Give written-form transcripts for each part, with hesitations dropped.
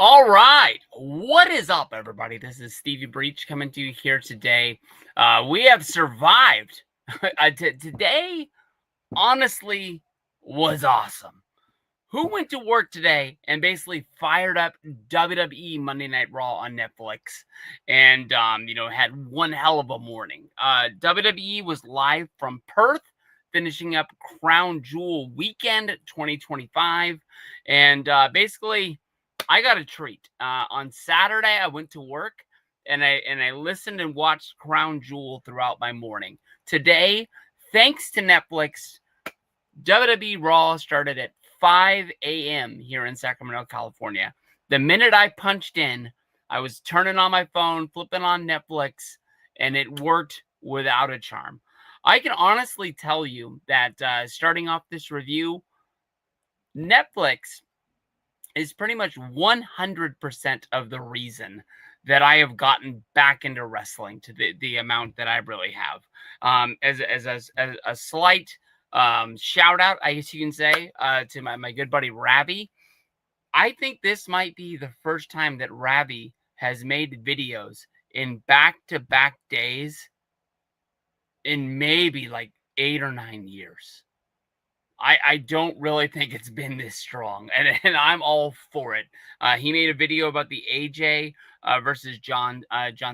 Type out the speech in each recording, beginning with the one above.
All right. What is up, everybody? This is Stevie Breach coming to you here today. We have survived. Today, honestly, was awesome. Who went to work today and basically fired up WWE Monday Night Raw on Netflix and, had one hell of a morning? WWE was live from Perth, finishing up Crown Jewel Weekend 2025. And basically, I got a treat. On Saturday, I went to work and I listened and watched Crown Jewel throughout my morning. Today, thanks to Netflix, WWE Raw started at 5 a.m. here in Sacramento, California. The minute I punched in, I was turning on my phone, flipping on Netflix, and it worked without a charm. I can honestly tell you that starting off this review, Netflix is pretty much 100% of the reason that I have gotten back into wrestling to the amount that I really have. As a slight shout out, I guess you can say, to my good buddy Ravi. I think this might be the first time that Ravi has made videos in back-to-back days in maybe like 8 or 9 years. I don't really think it's been this strong, and I'm all for it. He made a video about the AJ versus John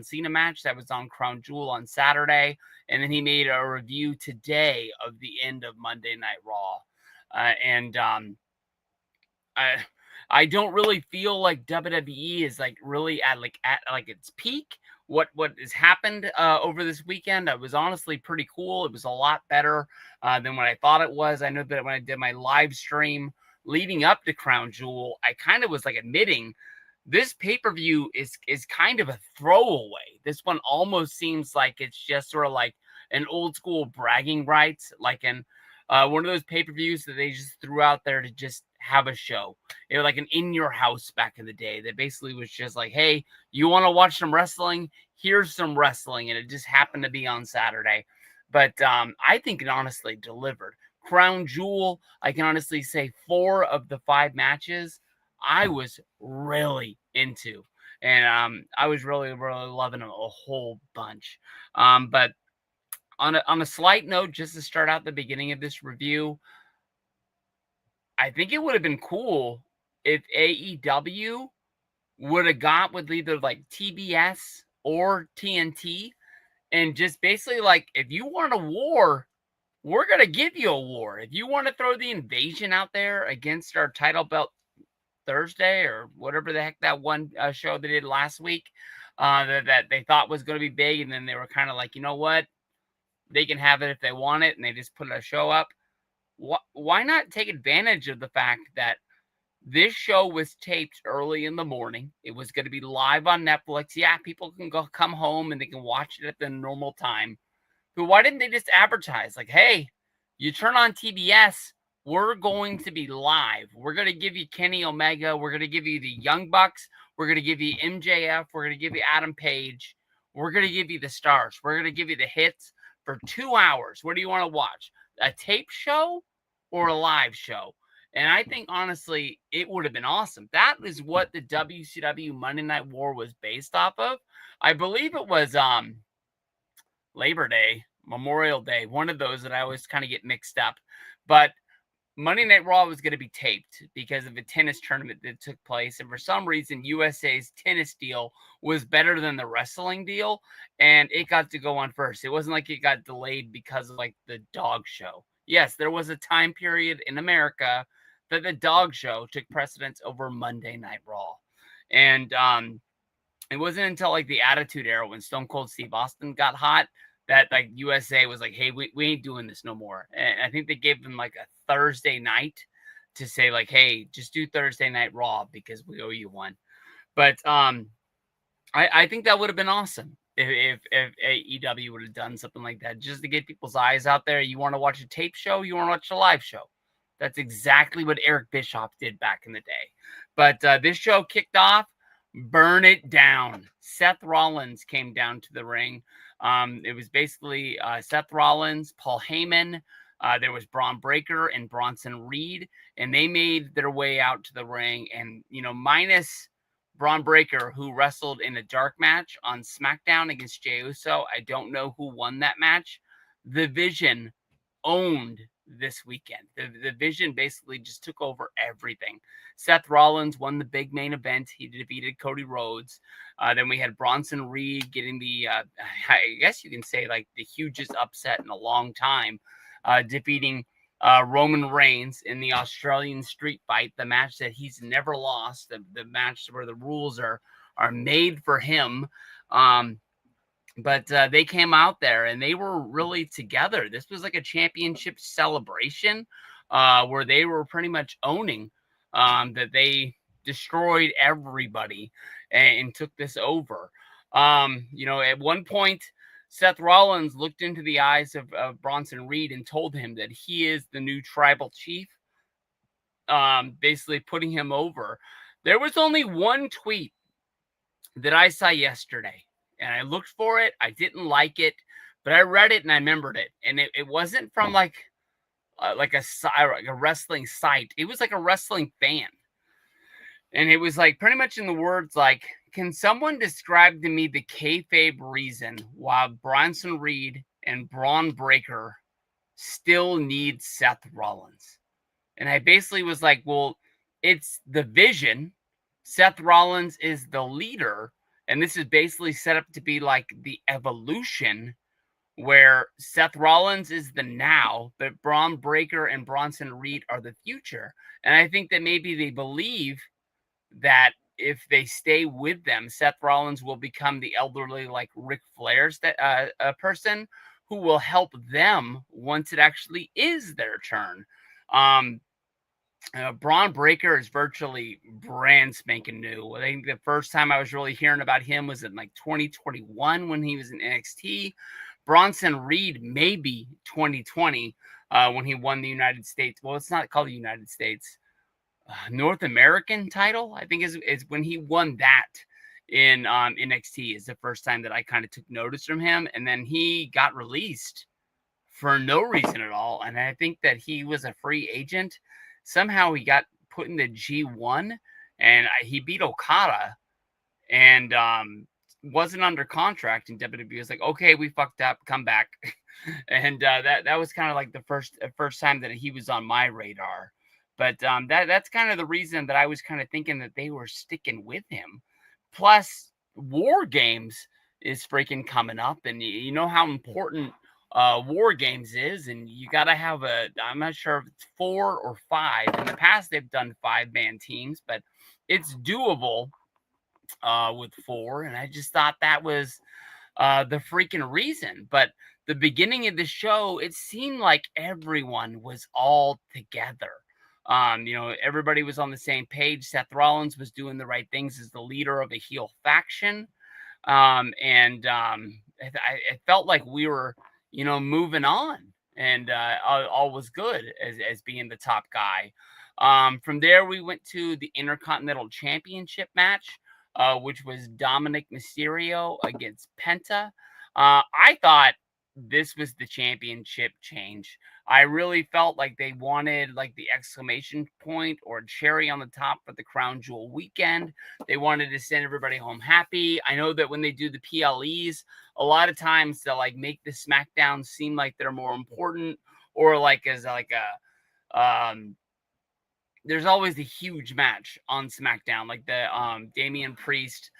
Cena match that was on Crown Jewel on Saturday, and then he made a review today of the end of Monday Night Raw. And I don't really feel like WWE is like really at its peak. What has happened over this weekend was honestly pretty cool. It was a lot better than what I thought it was. I know that when I did my live stream leading up to Crown Jewel, I kind of was like admitting this pay-per-view is kind of a throwaway. This one almost seems like it's just sort of like an old school bragging rights, like in one of those pay-per-views that they just threw out there to just have a show. It was like an in your house back in the day that basically was just like, hey, you want to watch some wrestling? Here's some wrestling. And it just happened to be on Saturday. But I think it honestly delivered. Crown Jewel, I can honestly say 4 of the 5 matches I was really into. And I was really, really loving them a whole bunch. But on a slight note, just to start out the beginning of this review, I think it would have been cool if AEW would have got with either like TBS or TNT and just basically like, if you want a war, we're going to give you a war. If you want to throw the invasion out there against our title belt Thursday or whatever the heck that one show they did last week that they thought was going to be big, and then they were kind of like, you know what? They can have it if they want it, and they just put a show up. Why not take advantage of the fact that this show was taped early in the morning? It was going to be live on Netflix. Yeah, people can come home and they can watch it at the normal time. But why didn't they just advertise like, hey, you turn on TBS, we're going to be live. We're going to give you Kenny Omega. We're going to give you the Young Bucks. We're going to give you MJF. We're going to give you Adam Page. We're going to give you the stars. We're going to give you the hits for 2 hours. What do you want to watch? A tape show or a live show? And I think, honestly, it would have been awesome. That is what the WCW Monday Night War was based off of. I believe it was Labor Day, Memorial Day, one of those that I always kind of get mixed up. But Monday Night Raw was going to be taped because of a tennis tournament that took place. And for some reason, USA's tennis deal was better than the wrestling deal. And it got to go on first. It wasn't like it got delayed because of like the dog show. Yes, there was a time period in America that the dog show took precedence over Monday Night Raw. And it wasn't until like the Attitude Era when Stone Cold Steve Austin got hot that like USA was like, hey, we ain't doing this no more. And I think they gave them like a Thursday night to say like, hey, just do Thursday Night Raw because we owe you one. But I think that would have been awesome if AEW would have done something like that just to get people's eyes out there. You want to watch a tape show? You want to watch a live show? That's exactly what Eric Bischoff did back in the day. But this show kicked off. Burn it down. Seth Rollins came down to the ring. It was basically Seth Rollins, Paul Heyman. There was Braun Breaker and Bronson Reed, and they made their way out to the ring. And, minus Braun Breaker, who wrestled in a dark match on SmackDown against Jey Uso. I don't know who won that match. The Vision owned this weekend. The Vision basically just took over everything. Seth Rollins won the big main event. He defeated Cody Rhodes. Then we had Bronson Reed getting the, I guess you can say, like the hugest upset in a long time, defeating Roman Reigns in the Australian street fight, the match that he's never lost, the match where the rules are made for him. But they came out there and they were really together. This was like a championship celebration where they were pretty much owning that they destroyed everybody and took this over. At one point, Seth Rollins looked into the eyes of Bronson Reed and told him that he is the new tribal chief, basically putting him over. There was only one tweet that I saw yesterday, and I looked for it. I didn't like it, but I read it and I remembered it. And it wasn't from like a wrestling site. It was like a wrestling fan. And it was like pretty much in the words like, can someone describe to me the kayfabe reason why Bronson Reed and Braun Breaker still need Seth Rollins? And I basically was like, well, it's the Vision. Seth Rollins is the leader. And this is basically set up to be like the evolution where Seth Rollins is the now, but Braun Breaker and Bronson Reed are the future. And I think that maybe they believe that if they stay with them, Seth Rollins will become the elderly, like Ric Flair's person who will help them once it actually is their turn. Braun Breaker is virtually brand spanking new. I think the first time I was really hearing about him was in like 2021 when he was in NXT. Bronson Reed, maybe 2020 when he won the United States. Well, it's not called the United States. North American title, I think is when he won that in NXT is the first time that I kind of took notice from him. And then he got released for no reason at all. And I think that he was a free agent. Somehow he got put in the G1 and he beat Okada and wasn't under contract, and WWE was like, okay, we fucked up, come back. And that was kind of like the first time that he was on my radar. But that's kind of the reason that I was kind of thinking that they were sticking with him. Plus, War Games is freaking coming up, and you know how important War Games is, and you got to have I'm not sure if it's 4 or 5. In the past, they've done 5-man teams, but it's doable with 4, and I just thought that was the freaking reason. But the beginning of the show, it seemed like everyone was all together. Everybody was on the same page. Seth Rollins was doing the right things as the leader of a heel faction. It felt like we were, moving on, and all was good as being the top guy. From there, we went to the Intercontinental Championship match, which was Dominic Mysterio against Penta. I thought this was the championship change. I really felt like they wanted like the exclamation point or cherry on the top for the Crown Jewel weekend. They wanted to send everybody home happy. I know that when they do the PLEs, a lot of times they'll like make the SmackDown seem like they're more important, or like as like a there's always a huge match on SmackDown, like the Damian Priest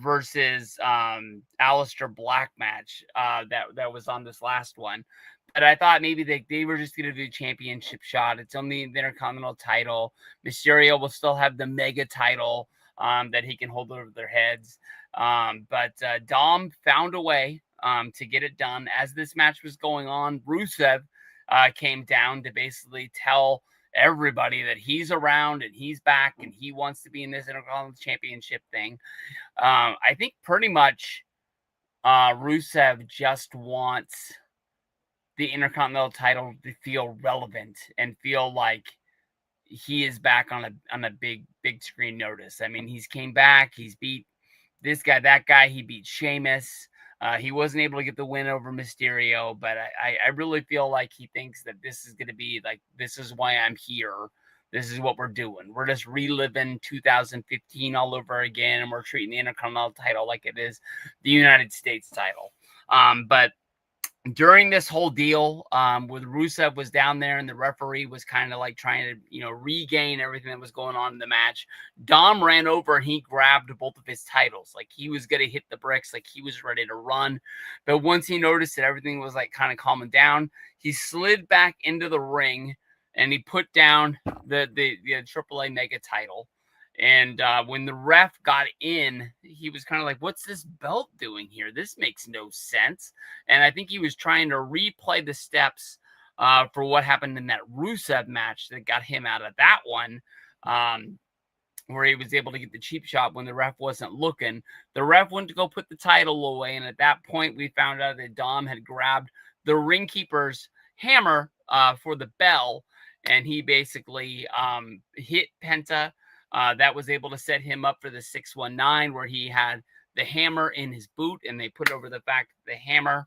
versus Aleister Black match that was on this last one. But I thought maybe they were just going to do a championship shot. It's only the Intercontinental title. Mysterio will still have the mega title that he can hold over their heads. But Dom found a way to get it done. As this match was going on, Rusev came down to basically tell everybody that he's around and he's back and he wants to be in this Intercontinental Championship thing. I think pretty much Rusev just wants the Intercontinental title to feel relevant and feel like he is back on a big screen notice. I mean, he's came back, he's beat this guy, that guy, he beat Sheamus. He wasn't able to get the win over Mysterio, but I really feel like he thinks that this is going to be like, this is why I'm here. this is what we're doing. We're just reliving 2015 all over again, and we're treating the Intercontinental title like it is the United States title. But during this whole deal, with Rusev was down there and the referee was kind of like trying to, regain everything that was going on in the match, Dom ran over and he grabbed both of his titles. Like he was going to hit the bricks, like he was ready to run. But once he noticed that everything was like kind of calming down, he slid back into the ring and he put down the AAA Mega title. And when the ref got in, he was kind of like, what's this belt doing here? This makes no sense. And I think he was trying to replay the steps for what happened in that Rusev match that got him out of that one, where he was able to get the cheap shot when the ref wasn't looking. The ref went to go put the title away. And at that point, we found out that Dom had grabbed the ring keeper's hammer for the bell. And he basically hit Penta. That was able to set him up for the 619, where he had the hammer in his boot, and they put over the fact that the hammer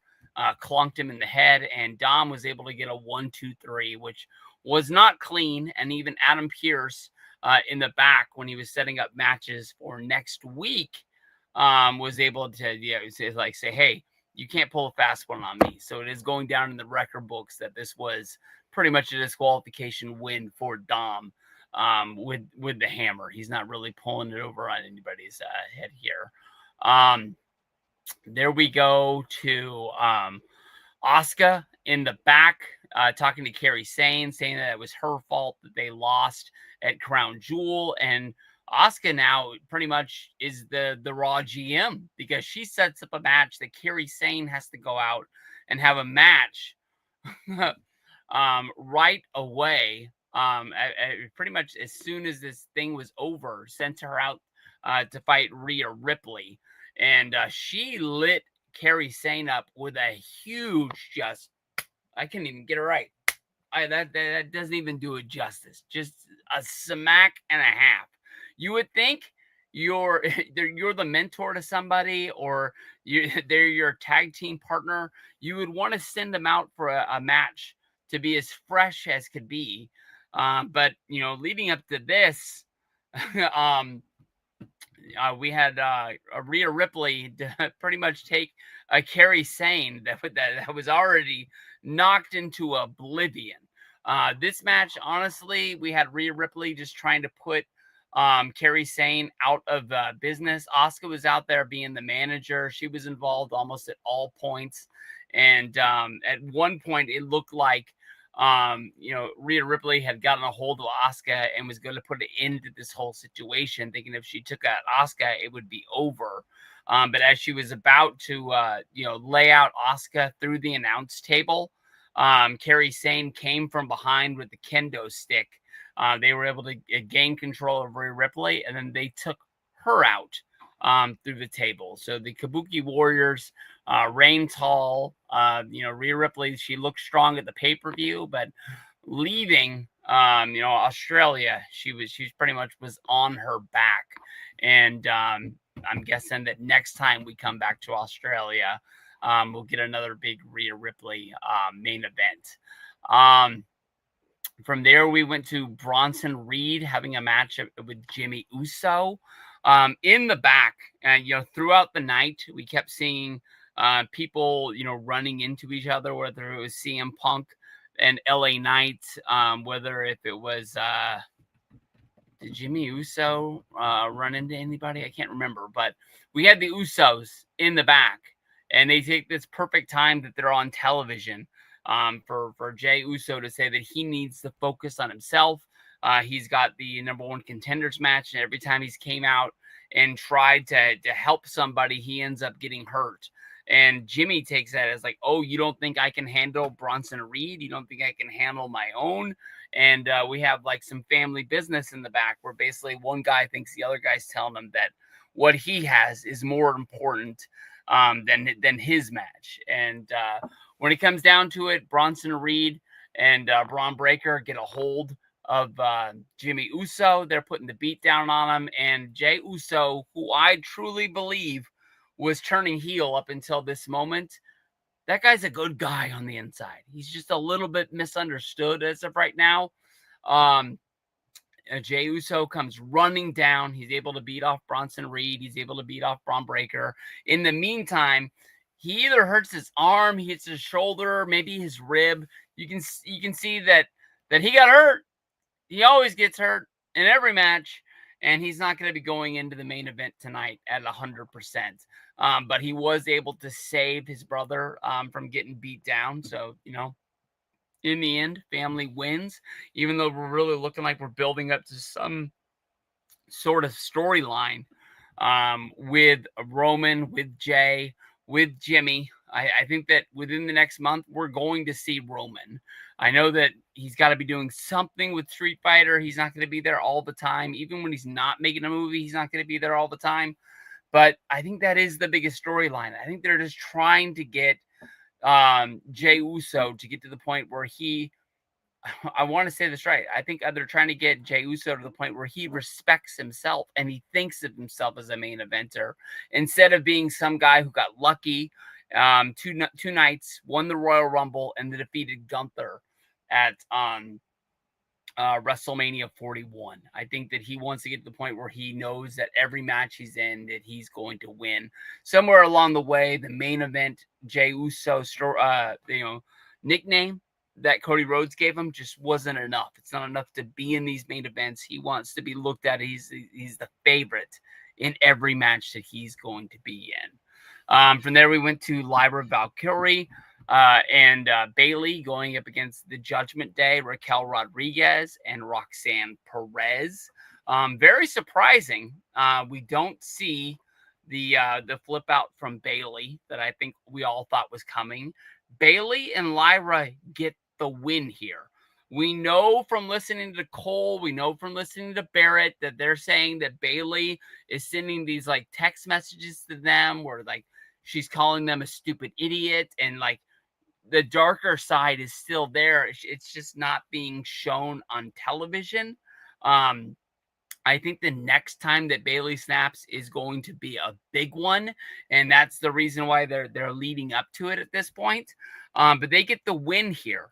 clunked him in the head, and Dom was able to get a 1-2-3, which was not clean. And even Adam Pearce in the back, when he was setting up matches for next week, was able to say, hey, you can't pull a fast one on me. So it is going down in the record books that this was pretty much a disqualification win for Dom. With the hammer. He's not really pulling it over on anybody's head here. There we go to Asuka in the back, talking to Kairi Sane, saying that it was her fault that they lost at Crown Jewel. And Asuka now pretty much is the Raw GM, because she sets up a match that Kairi Sane has to go out and have a match right away. Pretty much as soon as this thing was over, sent her out to fight Rhea Ripley. And she lit Kairi Sane up with a huge, I can't even get it right. That doesn't even do it justice. Just a smack and a half. You would think you're the mentor to somebody, or they're your tag team partner. You would want to send them out for a match to be as fresh as could be. But leading up to this, we had Rhea Ripley pretty much take a Kairi Sane that was already knocked into oblivion. This match, honestly, we had Rhea Ripley just trying to put Kairi Sane out of business. Asuka was out there being the manager. She was involved almost at all points. And at one point, it looked like Rhea Ripley had gotten a hold of Asuka and was going to put an end to this whole situation, thinking if she took out Asuka, it would be over. But as she was about to, lay out Asuka through the announce table, Kairi Sane came from behind with the kendo stick. They were able to gain control of Rhea Ripley, and then they took her out through the table. So the Kabuki Warriors reign tall. Rhea Ripley, she looked strong at the pay-per-view, but leaving Australia, she pretty much was on her back. And I'm guessing that next time we come back to Australia, we'll get another big Rhea Ripley main event. From there, we went to Bronson Reed having a match with Jey Uso. In the back, throughout the night, we kept seeing people, running into each other, whether it was CM Punk and LA Knight, whether if it was, did Jey Uso run into anybody? I can't remember, but we had the Usos in the back, and they take this perfect time that they're on television for Jey Uso to say that he needs to focus on himself. He's got the #1 Contenders match, and every time he's came out and tried to help somebody, he ends up getting hurt. And Jimmy takes that as like, oh, you don't think I can handle Bronson Reed? You don't think I can handle my own? And we have like some family business in the back where basically one guy thinks the other guy's telling him that what he has is more important than his match. And when it comes down to it, Bronson Reed and Braun Breaker get a hold of Jey Uso. They're putting the beat down on him. And Jey Uso, who I truly believe was turning heel up until this moment, that guy's a good guy on the inside. He's just a little bit misunderstood as of right now. Jey Uso comes running down. He's able to beat off Bronson Reed. He's able to beat off Braun Breaker. In the meantime, he either hurts his arm, he hits his shoulder, maybe his rib. You can see that he got hurt. He always gets hurt in every match, and he's not going to be going into the main event tonight at 100%. But he was able to save his brother from getting beat down. So, in the end, family wins, even though we're really looking like we're building up to some sort of storyline with Roman, with Jay, with Jimmy. I think that within the next month, we're going to see Roman. I know that he's got to be doing something with Street Fighter. He's not going to be there all the time. Even when he's not making a movie, he's not going to be there all the time. But I think that is the biggest storyline. I think they're just trying to get Jey Uso to get to the point where I want to say this right. I think they're trying to get Jey Uso to the point where he respects himself and he thinks of himself as a main eventer instead of being some guy who got lucky two nights, won the Royal Rumble, and defeated Gunther at WrestleMania 41. I think that he wants to get to the point where he knows that every match he's in, that he's going to win. Somewhere along the way, the main event, Jey Uso, nickname that Cody Rhodes gave him just wasn't enough. It's not enough to be in these main events. He wants to be looked at. He's the favorite in every match that he's going to be in. From there, we went to Lyra Valkyrie and Bayley going up against the Judgment Day, Raquel Rodriguez and Roxanne Perez. Very surprising. We don't see the flip out from Bayley that I think we all thought was coming. Bayley and Lyra get the win here. We know from listening to Cole, we know from listening to Barrett that they're saying that Bayley is sending these like text messages to them where like she's calling them a stupid idiot, and like the darker side is still there. It's just not being shown on television. I think the next time that Bayley snaps is going to be a big one, and that's the reason why they're leading up to it at this point. But they get the win here.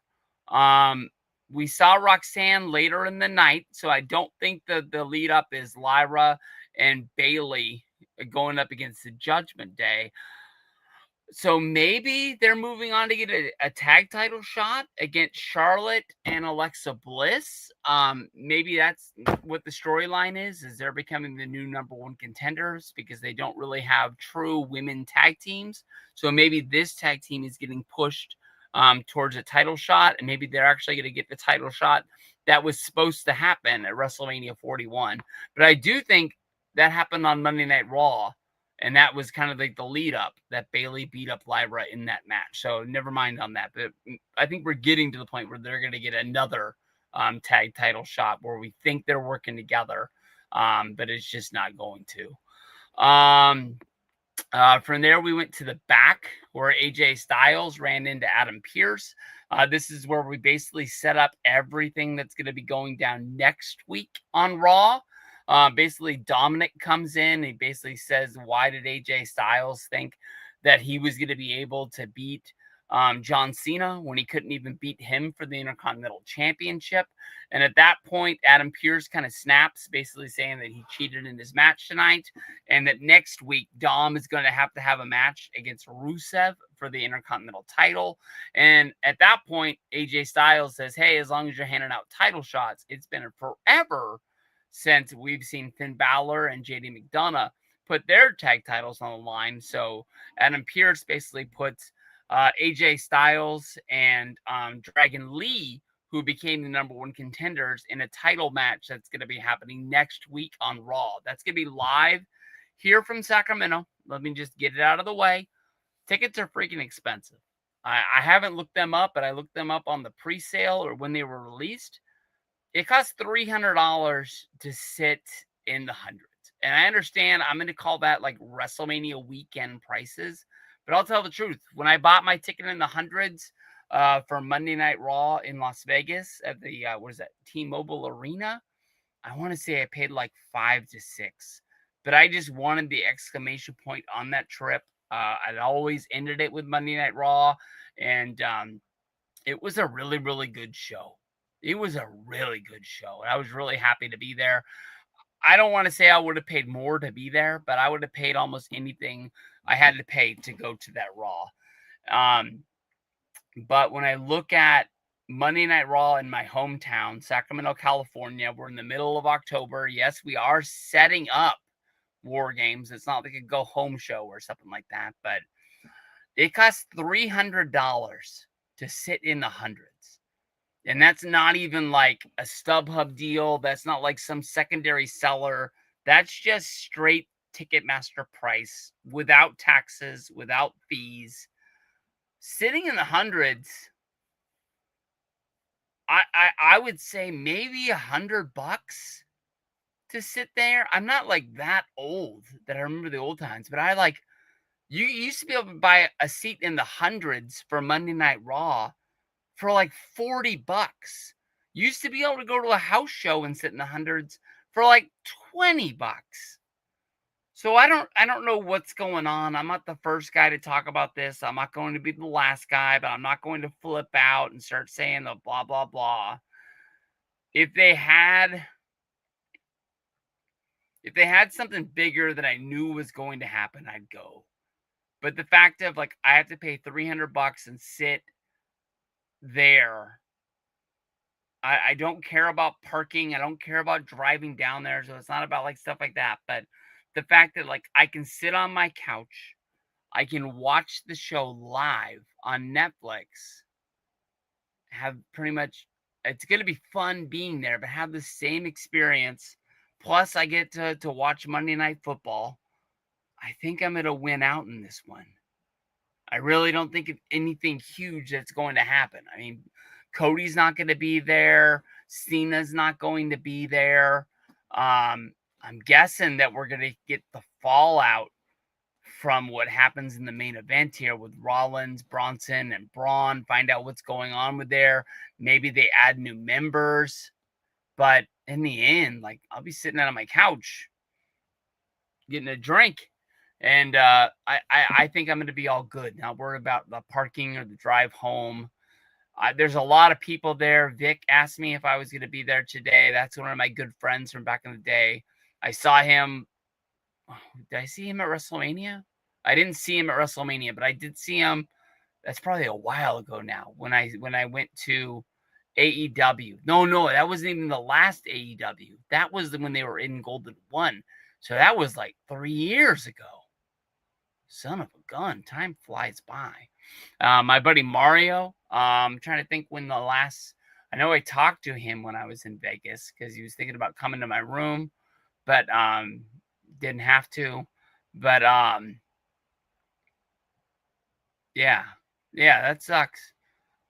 We saw Roxanne later in the night, so I don't think the lead up is Lyra and Bayley going up against the Judgment Day. So maybe they're moving on to get a tag title shot against Charlotte and Alexa Bliss. Maybe that's what the storyline is they're becoming the new number one contenders because they don't really have true women tag teams. So maybe this tag team is getting pushed towards a title shot, and maybe they're actually going to get the title shot that was supposed to happen at WrestleMania 41. But I do think that happened on Monday Night Raw. And that was kind of like the lead up that Bayley beat up Lyra in that match. So never mind on that. But I think we're getting to the point where they're going to get another tag title shot where we think they're working together. But it's just not going to. From there, we went to the back where AJ Styles ran into Adam Pearce. This is where we basically set up everything that's going to be going down next week on Raw. Basically, Dominic comes in. He basically says, why did AJ Styles think that he was going to be able to beat John Cena when he couldn't even beat him for the Intercontinental Championship? And at that point, Adam Pearce kind of snaps, basically saying that he cheated in his match tonight and that next week, Dom is going to have a match against Rusev for the Intercontinental title. And at that point, AJ Styles says, hey, as long as you're handing out title shots, it's been forever since we've seen Finn Balor and JD McDonough put their tag titles on the line. So Adam Pearce basically puts AJ Styles and Dragon Lee, who became the number one contenders, in a title match that's going to be happening next week on Raw. That's going to be live here from Sacramento. Let me just get it out of the way. Tickets are freaking expensive. I haven't looked them up, but I looked them up on the pre-sale or when they were released. It costs $300 to sit in the hundreds. And I understand I'm going to call that like WrestleMania weekend prices. But I'll tell the truth. When I bought my ticket in the hundreds for Monday Night Raw in Las Vegas at the, T-Mobile Arena, I want to say I paid like $5 to $6. But I just wanted the exclamation point on that trip. I'd always ended it with Monday Night Raw. And it was a really, really good show. It was a really good show. I was really happy to be there. I don't want to say I would have paid more to be there, but I would have paid almost anything I had to pay to go to that Raw. Um, but when I look at Monday Night Raw in my hometown, Sacramento, California, we're in the middle of October. Yes, we are setting up War Games. It's not like a go home show or something like that, but it costs $300 to sit in the hundreds. And that's not even like a StubHub deal. That's not like some secondary seller. That's just straight Ticketmaster price without taxes, without fees. Sitting in the hundreds, I would say maybe $100 to sit there. I'm not like that old that I remember the old times, but I like you used to be able to buy a seat in the hundreds for Monday Night Raw for like $40. You used to be able to go to a house show and sit in the hundreds for like $20. So I don't know what's going on. I'm not the first guy to talk about this. I'm not going to be the last guy, but I'm not going to flip out and start saying the blah blah blah. If they had if they had something bigger that I knew was going to happen, I'd go. But the fact of like I have to pay $300 and sit there. I don't care about parking. I don't care about driving down there. So it's not about like stuff like that. But the fact that like I can sit on my couch, I can watch the show live on Netflix, have pretty much it's gonna be fun being there, but have the same experience. Plus I get to watch Monday Night Football. I think I'm gonna win out in this one. I really don't think of anything huge that's going to happen. I mean, Cody's not going to be there. Cena's not going to be there. I'm guessing that we're going to get the fallout from what happens in the main event here with Rollins, Bronson, and Braun. Find out what's going on with there. Maybe they add new members. But in the end, like I'll be sitting on my couch getting a drink. And I think I'm going to be all good. Not worried about the parking or the drive home. There's a lot of people there. Vic asked me if I was going to be there today. That's one of my good friends from back in the day. I saw him. Did I see him at WrestleMania? I didn't see him at WrestleMania, but I did see him. That's probably a while ago now. When I went to AEW. No, that wasn't even the last AEW. That was when they were in Golden One. So that was like 3 years ago. Son of a gun, time flies by. My buddy Mario, I'm trying to think when the last, I know I talked to him when I was in Vegas because he was thinking about coming to my room, but didn't have to. But yeah, that sucks.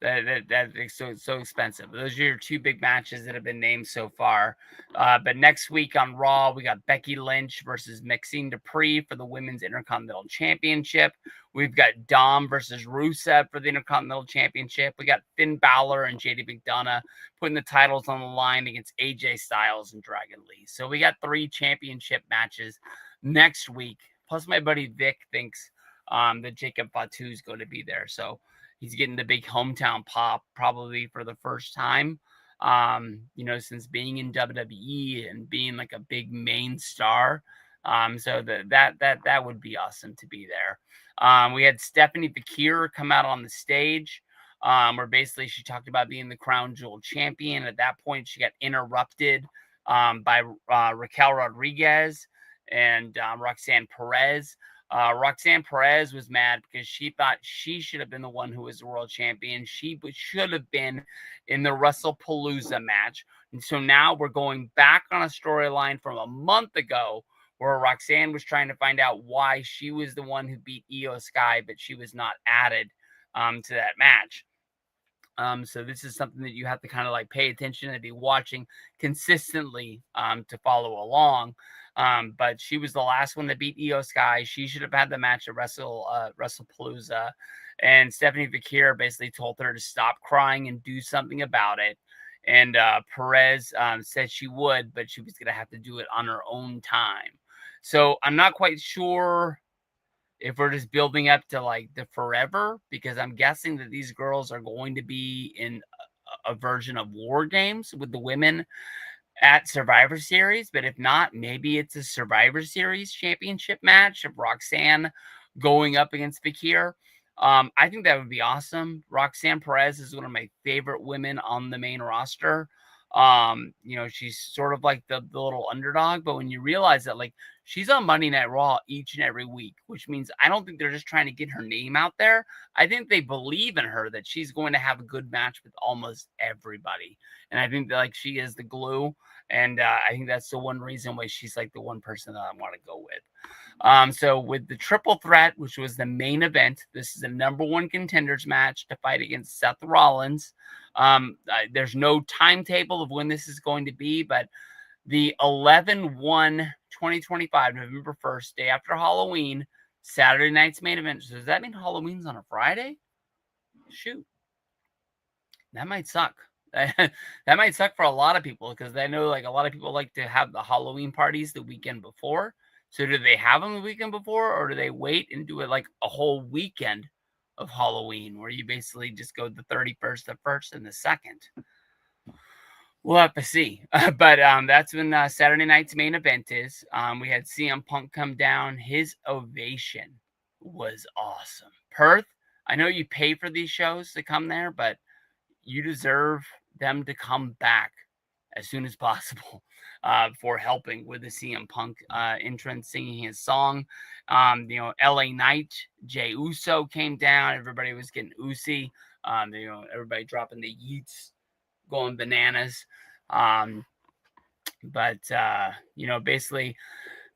That is so expensive. Those are your two big matches that have been named so far. But next week on Raw, we got Becky Lynch versus Maxine Dupree for the Women's Intercontinental Championship. We've got Dom versus Rusev for the Intercontinental Championship. We got Finn Balor and JD McDonough putting the titles on the line against AJ Styles and Dragon Lee. So we got 3 championship matches next week. Plus, my buddy Vic thinks that Jacob Fatu is going to be there. So he's getting the big hometown pop probably for the first time, since being in WWE and being like a big main star. So that would be awesome to be there. We had Stephanie Bakir come out on the stage, where basically she talked about being the crown jewel champion. At that point, she got interrupted by Raquel Rodriguez and Roxanne Perez. Roxanne Perez was mad because she thought she should have been the one who was the world champion. She should have been in the WrestlePalooza match. And so now we're going back on a storyline from a month ago where Roxanne was trying to find out why she was the one who beat Io Sky, but she was not added to that match. So this is something that you have to kind of like pay attention and be watching consistently to follow along. But she was the last one to beat Io Sky. She should have had the match at WrestlePalooza. And Stephanie Bakir basically told her to stop crying and do something about it. And Perez said she would, but she was going to have to do it on her own time. So I'm not quite sure if we're just building up to like the forever, because I'm guessing that these girls are going to be in a version of War Games with the women at Survivor Series. But if not, maybe it's a Survivor Series championship match of Roxanne going up against Fakir. I think that would be awesome. Roxanne Perez is one of my favorite women on the main roster. She's sort of like the little underdog, but when you realize that, like, she's on Monday Night Raw each and every week, which means I don't think they're just trying to get her name out there. I think they believe in her, that she's going to have a good match with almost everybody. And I think that, like, she is the glue. And I think that's the one reason why she's like the one person that I want to go with. So with the triple threat, which was the main event, this is the number one contenders match to fight against Seth Rollins. There's no timetable of when this is going to be, but the 11/1/2025, November 1st, day after Halloween, Saturday night's main event. So does that mean Halloween's on a Friday? Shoot. That might suck. That might suck for a lot of people, because I know, like, a lot of people like to have the Halloween parties the weekend before. So do they have them the weekend before, or do they wait and do it like a whole weekend of Halloween, where you basically just go the 31st, the 1st, and the 2nd? We'll have to see. But that's when Saturday night's main event is. We had CM Punk come down. His ovation was awesome. Perth, I know you pay for these shows to come there, but you deserve them to come back as soon as possible for helping with the CM Punk entrance, singing his song. LA Knight, Jey Uso came down. Everybody was getting oozy. Everybody dropping the yeets, going bananas. Basically,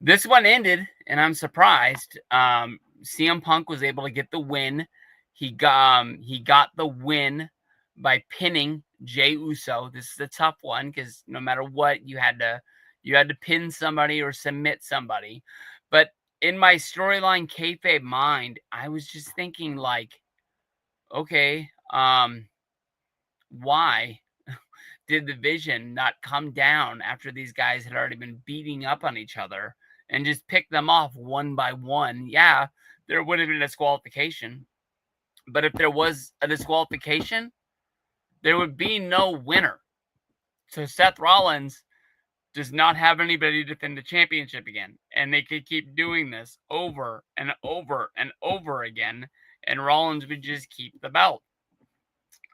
this one ended, and I'm surprised. CM Punk was able to get the win. He got the win by pinning Jey Uso. This is a tough one, because no matter what, you had to pin somebody or submit somebody. But in my storyline kayfabe mind, I was just thinking, like, okay, why did the Vision not come down after these guys had already been beating up on each other and just pick them off one by one? Yeah, there would have been a disqualification. But if there was a disqualification, there would be no winner. So Seth Rollins does not have anybody to defend the championship again. And they could keep doing this over and over and over again, and Rollins would just keep the belt.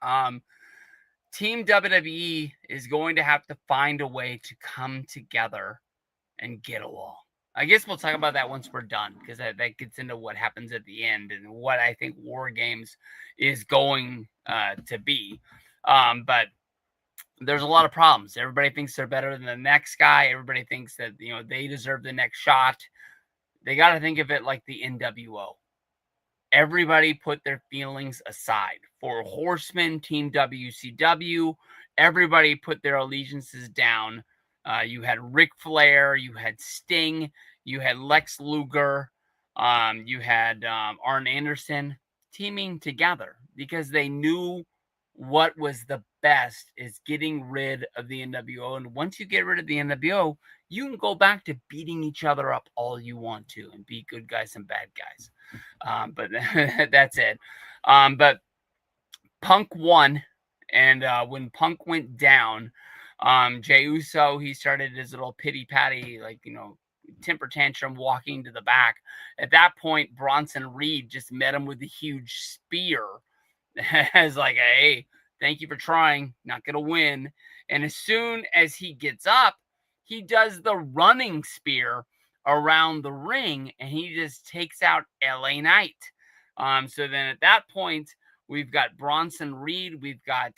Team WWE is going to have to find a way to come together and get along. I guess we'll talk about that once we're done, because that gets into what happens at the end and what I think War Games is going to be. But there's a lot of problems. Everybody thinks they're better than the next guy. Everybody thinks that, they deserve the next shot. They got to think of it like the NWO. Everybody put their feelings aside. For Horsemen, Team WCW, everybody put their allegiances down. You had Ric Flair, you had Sting, you had Lex Luger, you had Arn Anderson teaming together, because they knew what was the best is getting rid of the NWO. And once you get rid of the NWO, you can go back to beating each other up all you want to and be good guys and bad guys. But that's it. But Punk won. And when Punk went down, Jey Uso, he started his little pity patty, temper tantrum, walking to the back. At that point, Bronson Reed just met him with a huge spear. As like, hey, thank you for trying, not gonna win. And as soon as he gets up, he does the running spear around the ring, and he just takes out LA Knight. So then at that point, we've got Bronson Reed, we've got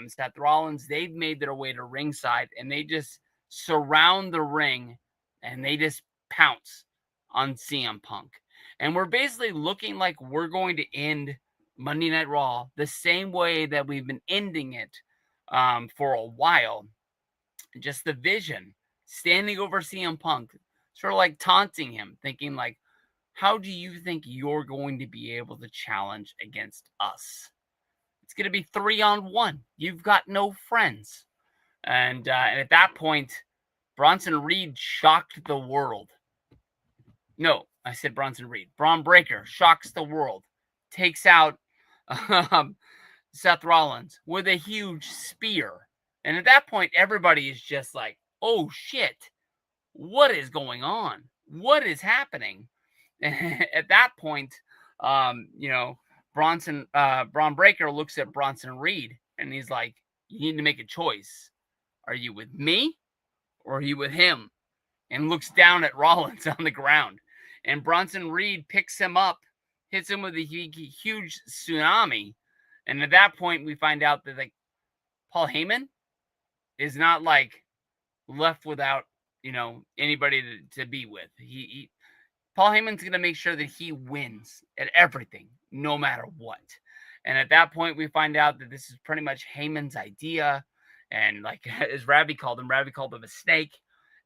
Seth Rollins. They've made their way to ringside, and they just surround the ring, and they just pounce on CM Punk. And we're basically looking like we're going to end Monday Night Raw the same way that we've been ending it for a while. Just the Vision standing over CM Punk, sort of like taunting him, thinking like, how do you think you're going to be able to challenge against us? It's going to be 3-on-1. You've got no friends. And at that point, Bronson Reed shocked the world. No, I said Bronson Reed. Braun Breaker shocks the world. Takes out Seth Rollins with a huge spear. And at that point, everybody is just like, oh shit, what is going on? What is happening? At that point, you know, Braun Breaker looks at Bronson Reed and he's like, you need to make a choice. Are you with me or are you with him? And looks down at Rollins on the ground. And Bronson Reed picks him up, hits him with a huge tsunami. And at that point, we find out that like Paul Heyman is not like left without, you know, anybody to be with. Paul Heyman's going to make sure that he wins at everything, no matter what. And at that point, we find out that this is pretty much Heyman's idea. And like as Ravi called him a snake.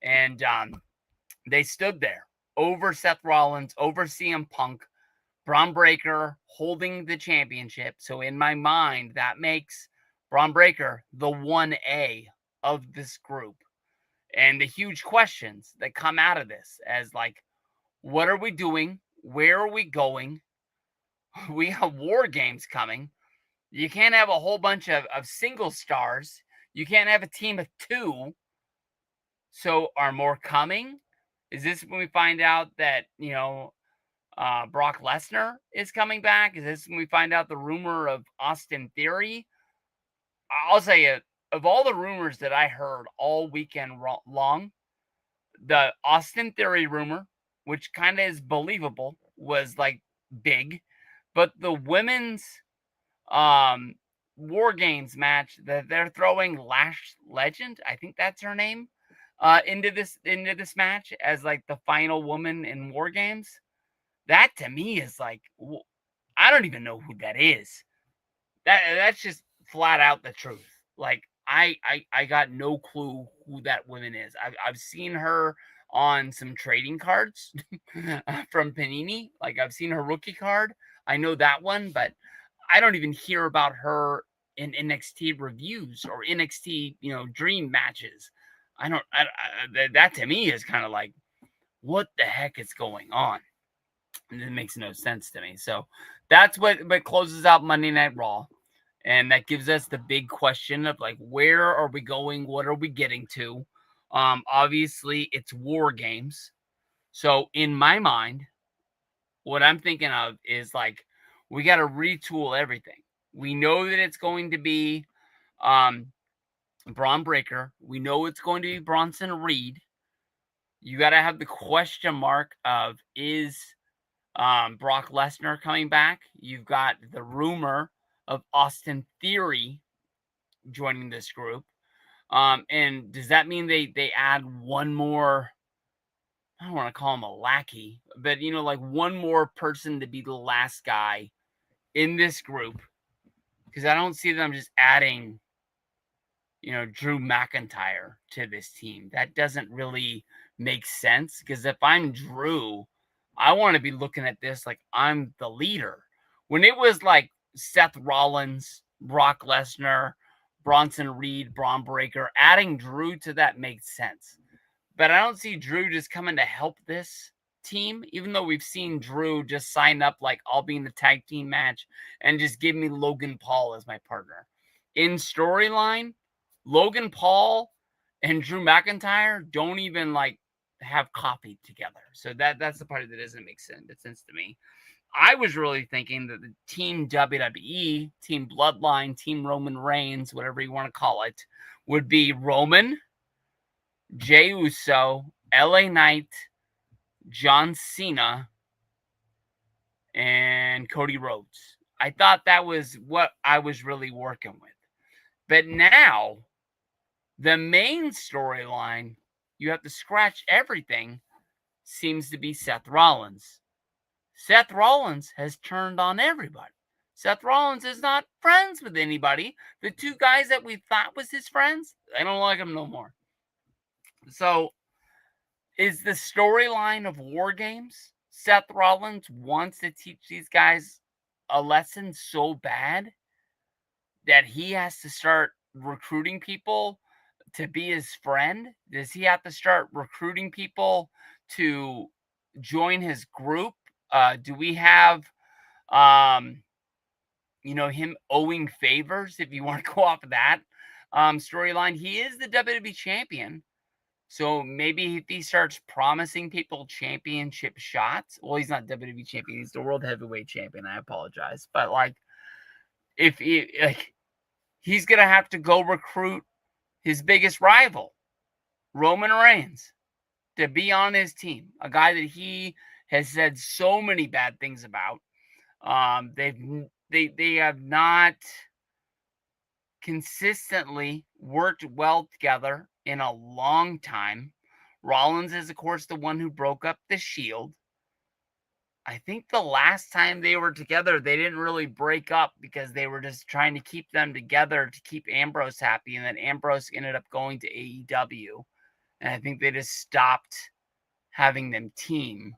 And they stood there over Seth Rollins, over CM Punk, Braun Breaker holding the championship. So in my mind, that makes Braun Breaker the 1A of this group. And the huge questions that come out of this as like, what are we doing? Where are we going? We have war games coming. You can't have a whole bunch of single stars. You can't have a team of 2. So are more coming? Is this when we find out that, you know, Brock Lesnar is coming back? Is this when we find out the rumor of Austin Theory? I'll say of all the rumors that I heard all weekend long, the Austin Theory rumor, which kind of is believable, was like big, but the women's War Games match that they're throwing Lash Legend, I think that's her name, into this match as like the final woman in War Games. That to me is like, I don't even know who that is. That's just flat out the truth. Like I got no clue who that woman is. I've seen her on some trading cards from Panini. Like I've seen her rookie card. I know that one, but I don't even hear about her in NXT reviews or NXT, you know, dream matches. That to me is kind of like, what the heck is going on? And it makes no sense to me. So that's what closes out Monday Night Raw. And that gives us the big question of like, where are we going? What are we getting to? Obviously, it's War Games. So in my mind, what I'm thinking of is like, we got to retool everything. We know that it's going to be Braun Breaker. We know it's going to be Bronson Reed. You got to have the question mark of, is Brock Lesnar coming back? You've got the rumor of Austin Theory joining this group. And does that mean they add one more, I don't want to call him a lackey, but, you know, like one more person to be the last guy in this group? Because I don't see them just adding, you know, Drew McIntyre to this team. That doesn't really make sense. Because if I'm Drew, I want to be looking at this like I'm the leader. When it was like Seth Rollins, Brock Lesnar, Bronson Reed, Braun Breaker, adding Drew to that makes sense. But I don't see Drew just coming to help this team, even though we've seen Drew just sign up like, I'll be in the tag team match and just give me Logan Paul as my partner. In storyline, Logan Paul and Drew McIntyre don't even like have coffee together. So that's the part that doesn't make sense to me. I was really thinking that the Team WWE, Team Bloodline, Team Roman Reigns, whatever you want to call it, would be Roman, Jey Uso, LA Knight, John Cena, and Cody Rhodes. I thought that was what I was really working with. But now, the main storyline, you have to scratch everything, seems to be Seth Rollins. Seth Rollins has turned on everybody. Seth Rollins is not friends with anybody. The 2 guys that we thought was his friends, I don't like him no more. So, is the storyline of War Games, Seth Rollins wants to teach these guys a lesson so bad that he has to start recruiting people to be his friend? Does he have to start recruiting people to join his group? Do we have him owing favors, if you want to go off of that storyline. He is the WWE champion. So maybe if he starts promising people championship shots, well, he's not WWE champion, he's the world heavyweight champion. I apologize. But like, if he, like, he's gonna have to go recruit his biggest rival, Roman Reigns, to be on his team, a guy that he has said so many bad things about. They have not consistently worked well together in a long time. Rollins is, of course, the one who broke up the Shield. I think the last time they were together, they didn't really break up because they were just trying to keep them together to keep Ambrose happy. And then Ambrose ended up going to AEW. And I think they just stopped having them team.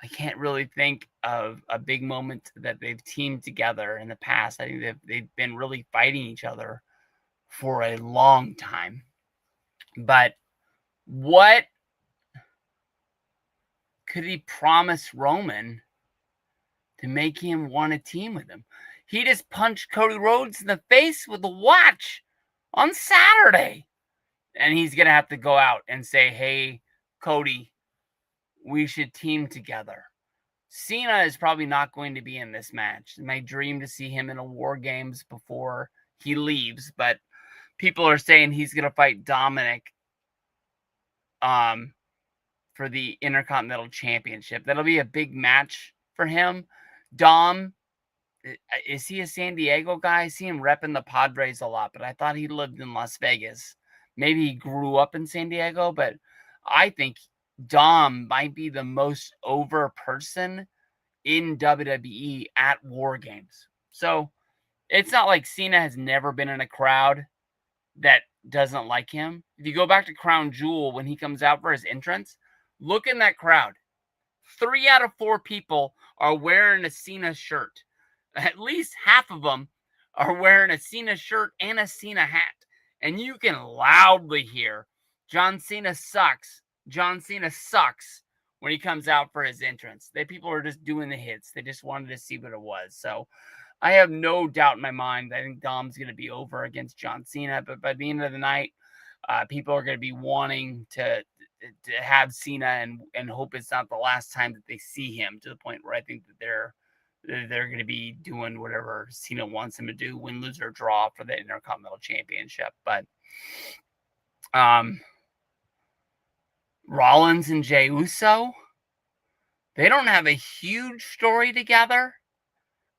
I can't really think of a big moment that they've teamed together in the past. I think they've been really fighting each other for a long time. But what could he promise Roman to make him want to team with him? He just punched Cody Rhodes in the face with a watch on Saturday. And he's going to have to go out and say, hey, Cody, we should team together. Cena is probably not going to be in this match. It's my dream to see him in a War Games before he leaves, but people are saying he's going to fight Dominic for the Intercontinental Championship. That'll be a big match for him. Dom, is he a San Diego guy? I see him repping the Padres a lot, but I thought he lived in Las Vegas. Maybe he grew up in San Diego, but I think Dom might be the most over person in WWE at War Games. So it's not like Cena has never been in a crowd that doesn't like him. If you go back to Crown Jewel, when he comes out for his entrance, look in that crowd. 3 out of 4 people are wearing a Cena shirt. At least half of them are wearing a Cena shirt and a Cena hat. And you can loudly hear, John Cena sucks. John Cena sucks when he comes out for his entrance. People are just doing the hits. They just wanted to see what it was. So I have no doubt in my mind. I think Dom's going to be over against John Cena. But by the end of the night, people are going to be wanting to have Cena and hope it's not the last time that they see him, to the point where I think that they're going to be doing whatever Cena wants him to do, win, lose, or draw for the Intercontinental Championship. But Rollins and Jey Uso, they don't have a huge story together,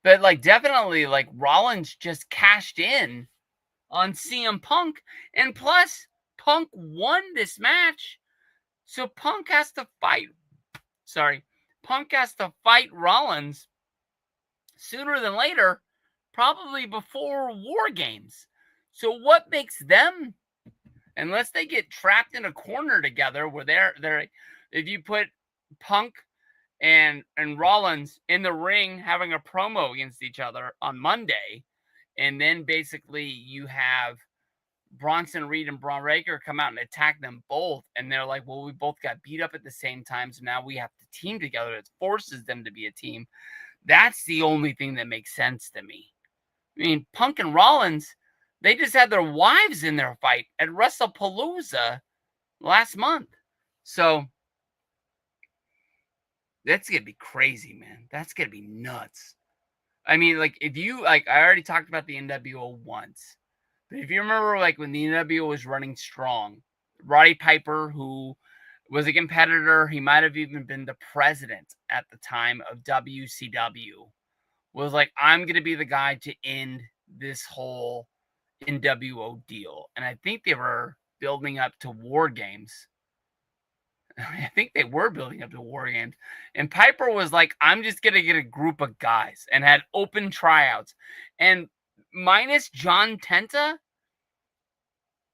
but like definitely like Rollins just cashed in on CM Punk, and plus Punk won this match, so Punk has to fight Rollins sooner than later, probably before War Games. So what makes them, unless they get trapped in a corner together where they're if you put Punk and Rollins in the ring having a promo against each other on Monday, and then basically you have Bronson Reed and Braun Breaker come out and attack them both, and they're like, well, we both got beat up at the same time, so now we have to team together. It forces them to be a team. That's the only thing that makes sense to me. I mean, Punk and Rollins, they just had their wives in their fight at WrestlePalooza last month. So that's going to be crazy, man. That's going to be nuts. I mean, like, if you, like, I already talked about the NWO once, but if you remember, like, when the NWO was running strong, Roddy Piper, who was a competitor, he might have even been the president at the time of WCW, was like, I'm going to be the guy to end this whole NWO deal. And I think they were building up to War Games. I think they were building up to War Games. And Piper was like, I'm just going to get a group of guys, and had open tryouts. And minus John Tenta,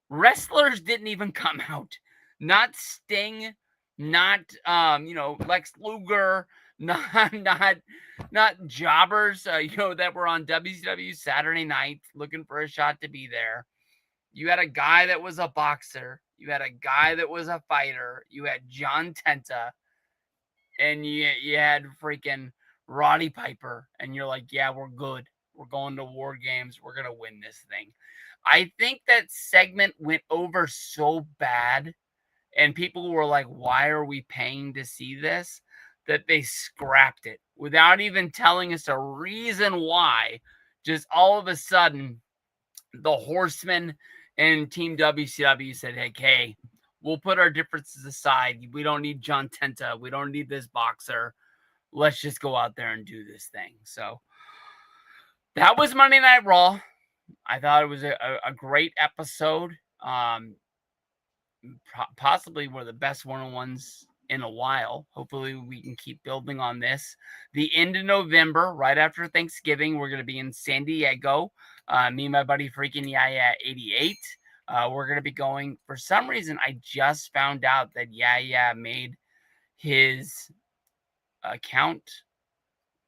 wrestlers didn't even come out. Not Sting, not Lex Luger, not jobbers, that were on WCW Saturday night looking for a shot to be there. You had a guy that was a boxer. You had a guy that was a fighter. You had John Tenta. And you had freaking Roddy Piper, and you're like, yeah, we're good. We're going to War Games. We're going to win this thing. I think that segment went over so bad, and people were like, why are we paying to see this? That they scrapped it without even telling us a reason why. Just all of a sudden, the Horsemen and Team WCW said, hey, we'll put our differences aside. We don't need John Tenta. We don't need this boxer. Let's just go out there and do this thing. So that was Monday Night Raw. I thought it was a great episode. Possibly one of the best one-on-ones in a while. Hopefully we can keep building on this. The end of November, right after Thanksgiving, we're going to be in San Diego. Me and my buddy Freaking Yaya 88. We're going to be going. For some reason, I just found out that Yaya made his account,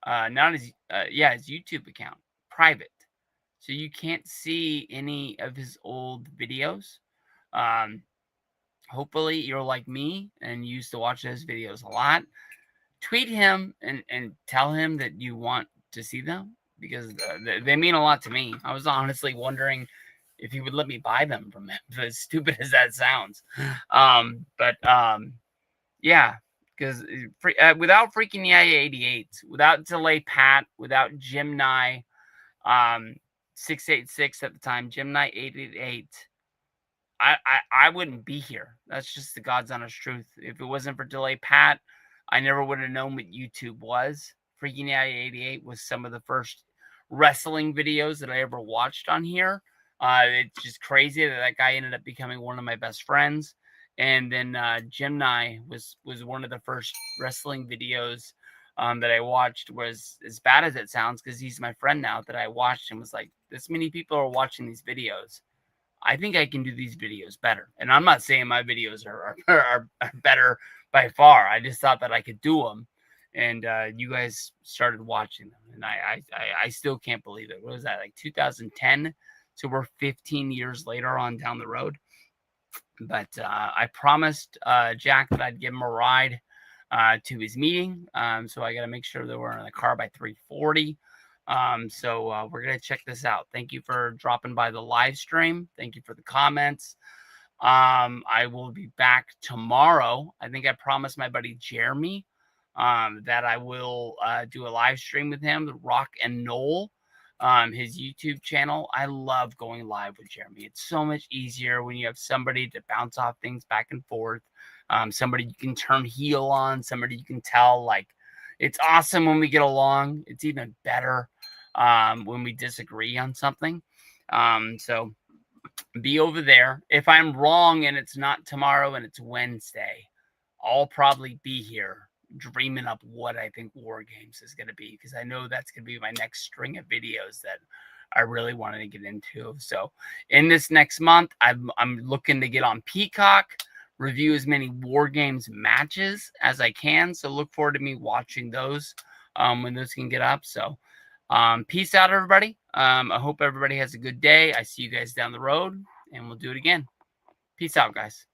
not his, his YouTube account private. So you can't see any of his old videos. Hopefully you're like me and you used to watch those videos a lot. Tweet him and tell him that you want to see them, because they mean a lot to me. I was honestly wondering if he would let me buy them from him, as stupid as that sounds. Yeah, because without Freaking Yaya 88, without Delay Pat, without Jim Nye, 686 at the time, Jim Nye 888, I wouldn't be here. That's just the God's honest truth. If it wasn't for Delay Pat, I never would have known what YouTube was. Freaking Yaya 88 was some of the first wrestling videos that I ever watched on here. It's just crazy that guy ended up becoming one of my best friends. And then Jim Nye was one of the first wrestling videos that I watched. Was as bad as it sounds, because he's my friend now, that I watched and was like, this many people are watching these videos. I think I can do these videos better. And I'm not saying my videos are better by far. I just thought that I could do them. And you guys started watching them. And I still can't believe it. What was that, like 2010? So we're 15 years later on down the road. But I promised Jack that I'd give him a ride to his meeting. So I got to make sure that we're in the car by 3:40. So we're going to check this out. Thank you for dropping by the live stream. Thank you for the comments. I will be back tomorrow. I think I promised my buddy Jeremy that I will do a live stream with him, the Rock and Noel, his YouTube channel. I love going live with Jeremy. It's so much easier when you have somebody to bounce off things back and forth. Somebody you can turn heel on, somebody you can tell, like, it's awesome when we get along. It's even better when we disagree on something. So be over there. If I'm wrong and it's not tomorrow and it's Wednesday, I'll probably be here dreaming up what I think War Games is going to be, because I know that's going to be my next string of videos that I really wanted to get into. So in this next month, I'm looking to get on Peacock, review as many War Games matches as I can. So look forward to me watching those when those can get up. So peace out, everybody. I hope everybody has a good day. I see you guys down the road, and we'll do it again. Peace out, guys.